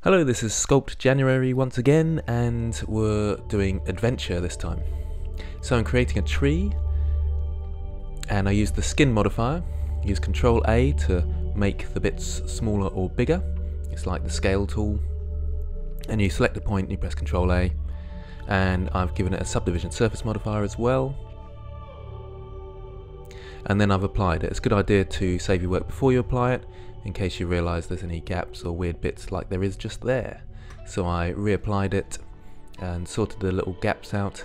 Hello, this is Sculpt January once again, and we're doing adventure this time. So I'm creating a tree, and I use the skin modifier. Use Control A to make the bits smaller or bigger. It's like the scale tool. And you select a point and you press Control A. And I've given it a subdivision surface modifier as well. And then I've applied it. It's a good idea to save your work before you apply it, in case you realise there's any gaps or weird bits like there is just there. So I reapplied it and sorted the little gaps out.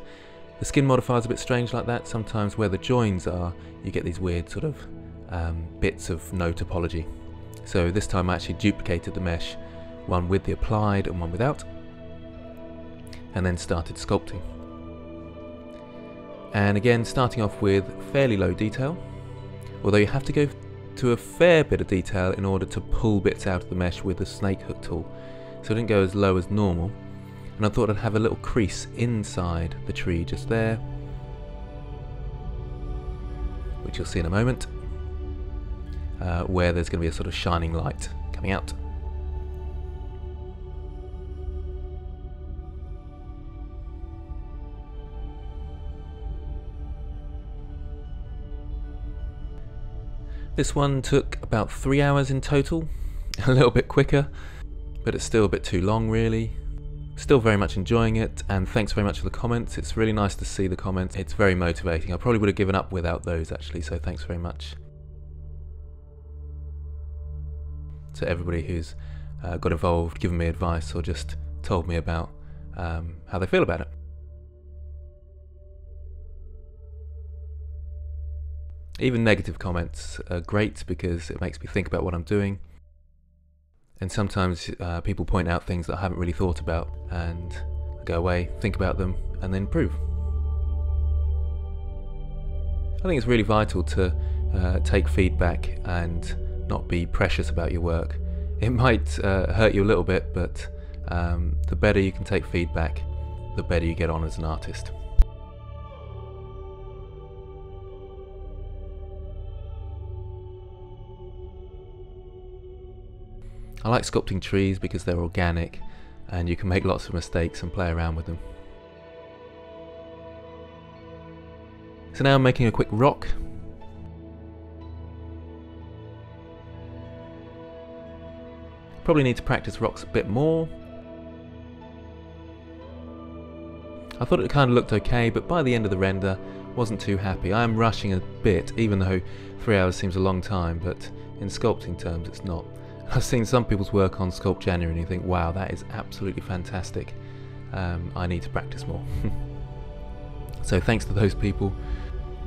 The skin modifier is a bit strange like that. Sometimes where the joins are, you get these weird sort of bits of no topology. So this time I actually duplicated the mesh, one with the applied and one without, and then started sculpting. And again, starting off with fairly low detail, although you have to go to a fair bit of detail in order to pull bits out of the mesh with the snake hook tool. So I didn't go as low as normal, and I thought I'd have a little crease inside the tree just there, which you'll see in a moment, where there's going to be a sort of shining light coming out. This one took about 3 hours in total, a little bit quicker, but it's still a bit too long really. Still very much enjoying it, and thanks very much for the comments. It's really nice to see the comments. It's very motivating. I probably would have given up without those actually, so thanks very much to everybody who's got involved, given me advice, or just told me about how they feel about it. Even negative comments are great because it makes me think about what I'm doing, and sometimes people point out things that I haven't really thought about, and I go away, think about them, and then improve. I think it's really vital to take feedback and not be precious about your work. It might hurt you a little bit, but the better you can take feedback, the better you get on as an artist. I like sculpting trees because they're organic and you can make lots of mistakes and play around with them. So now I'm making a quick rock. Probably need to practice rocks a bit more. I thought it kind of looked okay, but by the end of the render wasn't too happy. I am rushing a bit, even though 3 hours seems a long time, but in sculpting terms it's not. I've seen some people's work on Sculpt January and you think, wow, that is absolutely fantastic. I need to practice more. So thanks to those people,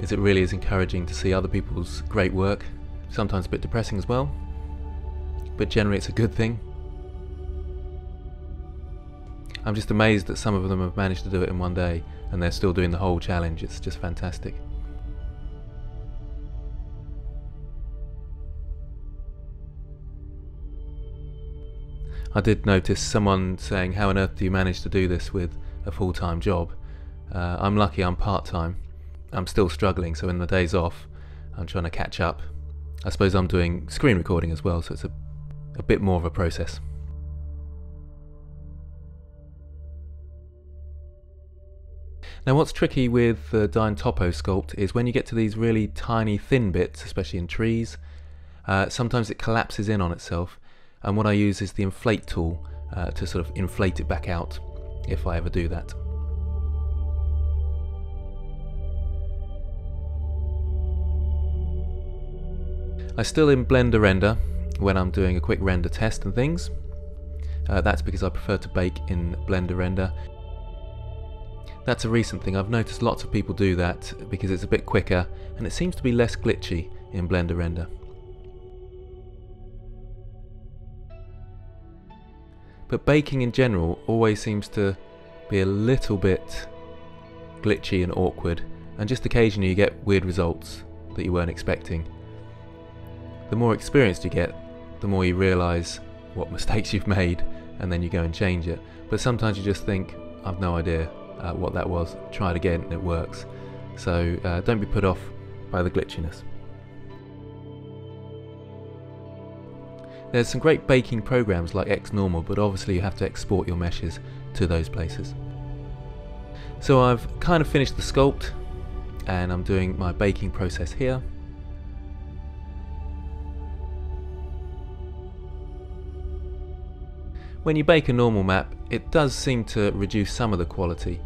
as it really is encouraging to see other people's great work. Sometimes a bit depressing as well, but generally it's a good thing. I'm just amazed that some of them have managed to do it in one day and they're still doing the whole challenge. It's just fantastic. I did notice someone saying, how on earth do you manage to do this with a full-time job? I'm lucky I'm part-time. I'm still struggling, so in the days off I'm trying to catch up. I suppose I'm doing screen recording as well, so it's a bit more of a process. Now what's tricky with the Dyn Topo sculpt is when you get to these really tiny thin bits, especially in trees, sometimes it collapses in on itself. And what I use is the inflate tool to sort of inflate it back out, if I ever do that. I still in Blender render when I'm doing a quick render test and things. That's because I prefer to bake in Blender render. That's a recent thing. I've noticed lots of people do that because it's a bit quicker and it seems to be less glitchy in Blender render. But baking in general always seems to be a little bit glitchy and awkward, and just occasionally you get weird results that you weren't expecting. The more experienced you get, the more you realise what mistakes you've made, and then you go and change it. But sometimes you just think, I've no idea what that was, try it again and it works. So don't be put off by the glitchiness. There's some great baking programs like XNormal, but obviously you have to export your meshes to those places. So I've kind of finished the sculpt and I'm doing my baking process here. When you bake a normal map, it does seem to reduce some of the quality.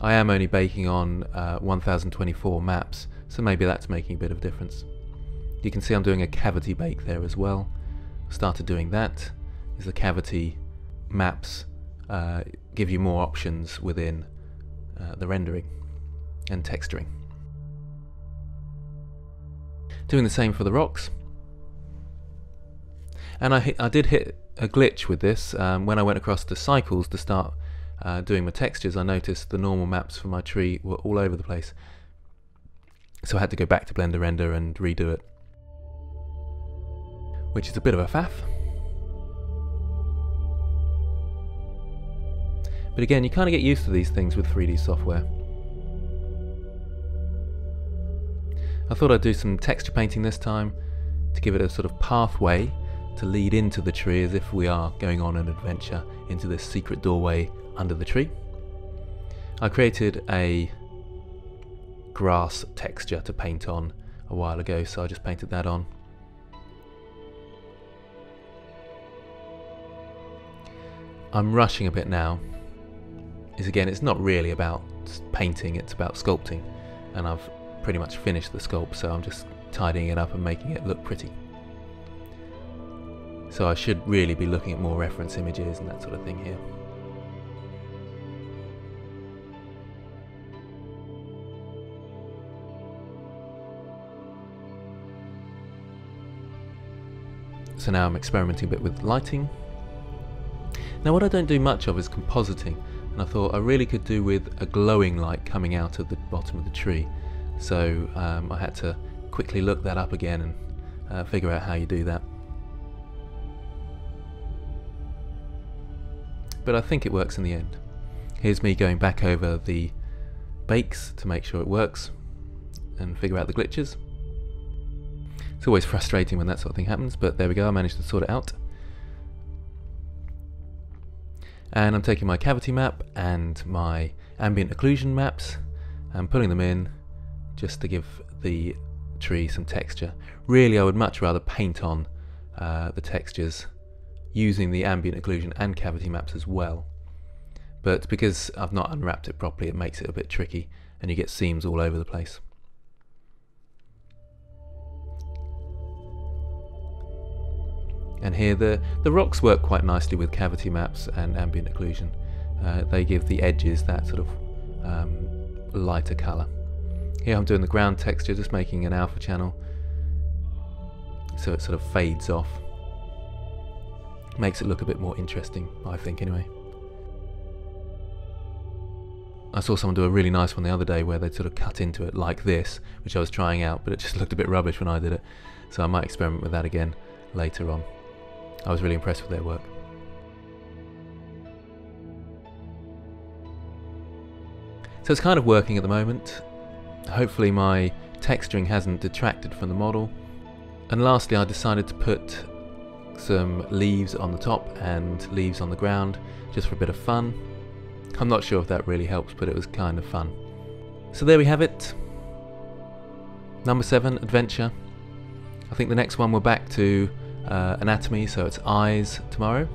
I am only baking on 1024 maps, so maybe that's making a bit of a difference. You can see I'm doing a cavity bake there as well. Started doing that, as the cavity maps give you more options within the rendering and texturing. Doing the same for the rocks. And I did hit a glitch with this. When I went across to cycles to start doing my textures, I noticed the normal maps for my tree were all over the place. So I had to go back to Blender Render and redo it, which is a bit of a faff. But again, you kind of get used to these things with 3D software. I thought I'd do some texture painting this time to give it a sort of pathway to lead into the tree, as if we are going on an adventure into this secret doorway under the tree. I created a grass texture to paint on a while ago, so I just painted that on. I'm rushing a bit now, is again, it's not really about painting, it's about sculpting, and I've pretty much finished the sculpt, so I'm just tidying it up and making it look pretty. So I should really be looking at more reference images and that sort of thing here. So now I'm experimenting a bit with lighting. Now what I don't do much of is compositing, and I thought I really could do with a glowing light coming out of the bottom of the tree. So I had to quickly look that up again and figure out how you do that. But I think it works in the end. Here's me going back over the bakes to make sure it works and figure out the glitches. It's always frustrating when that sort of thing happens, but there we go, I managed to sort it out. And I'm taking my cavity map and my ambient occlusion maps and putting them in just to give the tree some texture. Really, I would much rather paint on the textures using the ambient occlusion and cavity maps as well. But because I've not unwrapped it properly, it makes it a bit tricky and you get seams all over the place. And here the rocks work quite nicely with cavity maps and ambient occlusion. They give the edges that sort of lighter colour. Here I'm doing the ground texture, just making an alpha channel so it sort of fades off. Makes it look a bit more interesting, I think, anyway. I saw someone do a really nice one the other day where they'd sort of cut into it like this, which I was trying out, but it just looked a bit rubbish when I did it. So I might experiment with that again later on. I was really impressed with their work. So it's kind of working at the moment. Hopefully my texturing hasn't detracted from the model. And lastly, I decided to put some leaves on the top and leaves on the ground just for a bit of fun. I'm not sure if that really helps, but it was kind of fun. So there we have it. Number 7, Adventure. I think the next one we're back to anatomy, so it's eyes tomorrow.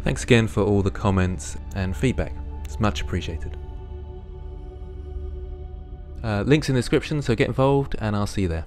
Thanks again for all the comments and feedback. It's much appreciated. Links in the description, so get involved and I'll see you there.